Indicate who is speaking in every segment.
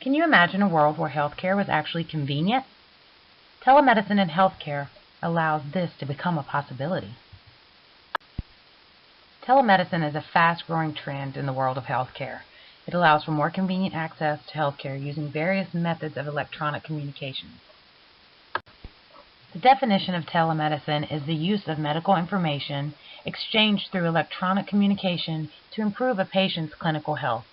Speaker 1: Can you imagine a world where healthcare was actually convenient? Telemedicine in healthcare allows this to become a possibility. Telemedicine is a fast-growing trend in the world of healthcare. It allows for more convenient access to healthcare using various methods of electronic communication. The definition of telemedicine is the use of medical information exchanged through electronic communication to improve a patient's clinical health.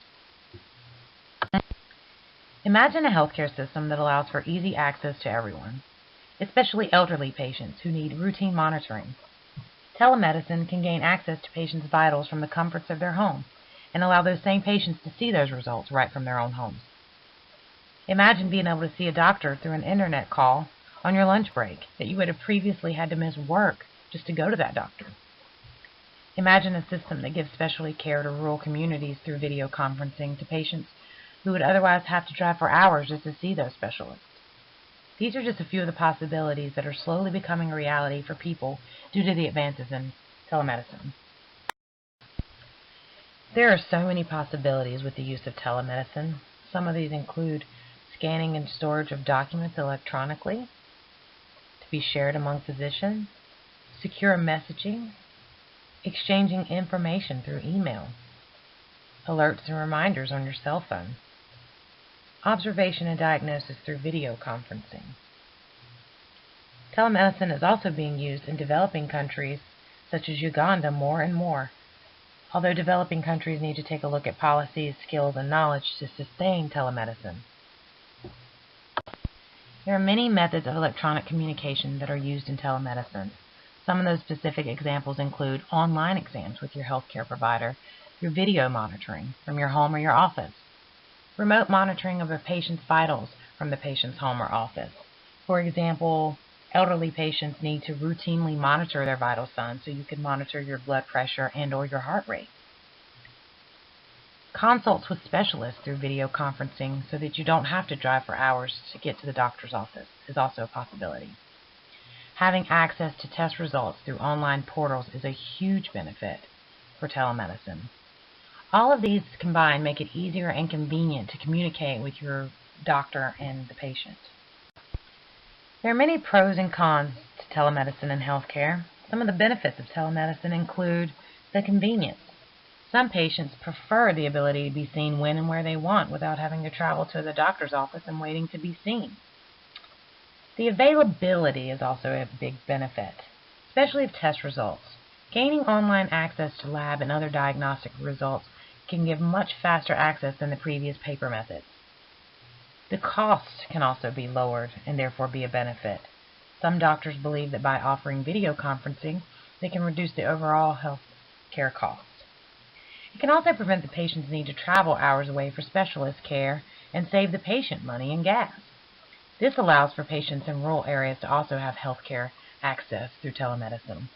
Speaker 1: Imagine a healthcare system that allows for easy access to everyone, especially elderly patients who need routine monitoring. Telemedicine can gain access to patients' vitals from the comforts of their home and allow those same patients to see those results right from their own homes. Imagine being able to see a doctor through an internet call on your lunch break that you would have previously had to miss work just to go to that doctor. Imagine a system that gives specialty care to rural communities through video conferencing to patients who would otherwise have to drive for hours just to see those specialists. These are just a few of the possibilities that are slowly becoming a reality for people due to the advances in telemedicine. There are so many possibilities with the use of telemedicine. Some of these include scanning and storage of documents electronically to be shared among physicians, secure messaging, exchanging information through email, alerts and reminders on your cell phone, observation and diagnosis through video conferencing. Telemedicine is also being used in developing countries such as Uganda more and more, although developing countries need to take a look at policies, skills, and knowledge to sustain telemedicine. There are many methods of electronic communication that are used in telemedicine. Some of those specific examples include online exams with your healthcare provider through video monitoring from your home or your office, remote monitoring of a patient's vitals from the patient's home or office. For example, elderly patients need to routinely monitor their vital signs, so you can monitor your blood pressure and/or your heart rate. Consults with specialists through video conferencing so that you don't have to drive for hours to get to the doctor's office is also a possibility. Having access to test results through online portals is a huge benefit for telemedicine. All of these combined make it easier and convenient to communicate with your doctor and the patient. There are many pros and cons to telemedicine in healthcare. Some of the benefits of telemedicine include the convenience. Some patients prefer the ability to be seen when and where they want without having to travel to the doctor's office and waiting to be seen. The availability is also a big benefit, especially of test results. Gaining online access to lab and other diagnostic results can give much faster access than the previous paper methods. The cost can also be lowered and therefore be a benefit. Some doctors believe that by offering video conferencing, they can reduce the overall health care costs. It can also prevent the patient's need to travel hours away for specialist care and save the patient money and gas. This allows for patients in rural areas to also have health care access through telemedicine.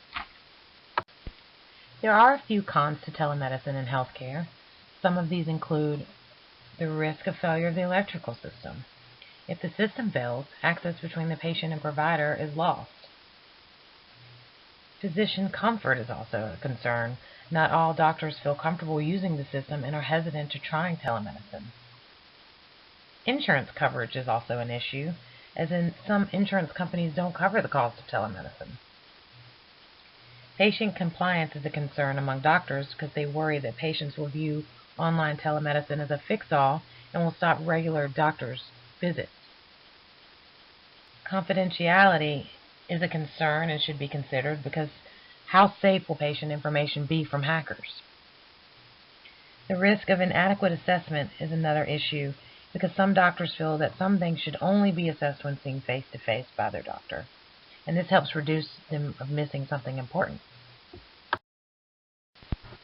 Speaker 1: There are a few cons to telemedicine in healthcare. Some of these include the risk of failure of the electrical system. If the system fails, access between the patient and provider is lost. Physician comfort is also a concern. Not all doctors feel comfortable using the system and are hesitant to trying telemedicine. Insurance coverage is also an issue, as in some insurance companies don't cover the cost of telemedicine. Patient compliance is a concern among doctors because they worry that patients will view online telemedicine as a fix-all and will stop regular doctor's visits. Confidentiality is a concern and should be considered because how safe will patient information be from hackers? The risk of inadequate assessment is another issue because some doctors feel that some things should only be assessed when seen face-to-face by their doctor, and this helps reduce them of missing something important.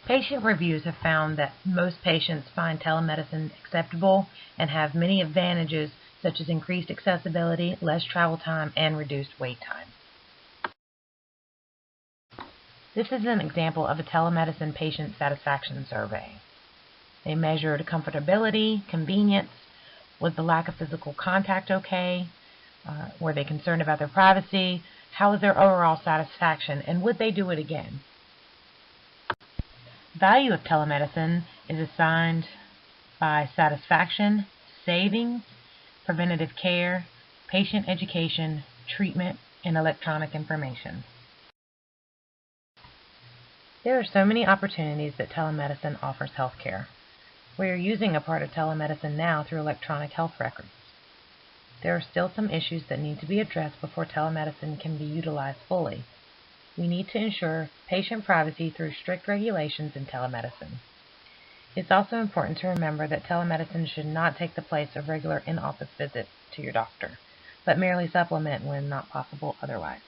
Speaker 1: Patient reviews have found that most patients find telemedicine acceptable and have many advantages such as increased accessibility, less travel time, and reduced wait time. This is an example of a telemedicine patient satisfaction survey. They measured comfortability, convenience, was the lack of physical contact okay, were they concerned about their privacy, how was their overall satisfaction, and would they do it again? Value of telemedicine is assigned by satisfaction, savings, preventative care, patient education, treatment, and electronic information. There are so many opportunities that telemedicine offers healthcare. We are using a part of telemedicine now through electronic health records. There are still some issues that need to be addressed before telemedicine can be utilized fully. We need to ensure patient privacy through strict regulations in telemedicine. It's also important to remember that telemedicine should not take the place of regular in-office visits to your doctor, but merely supplement when not possible otherwise.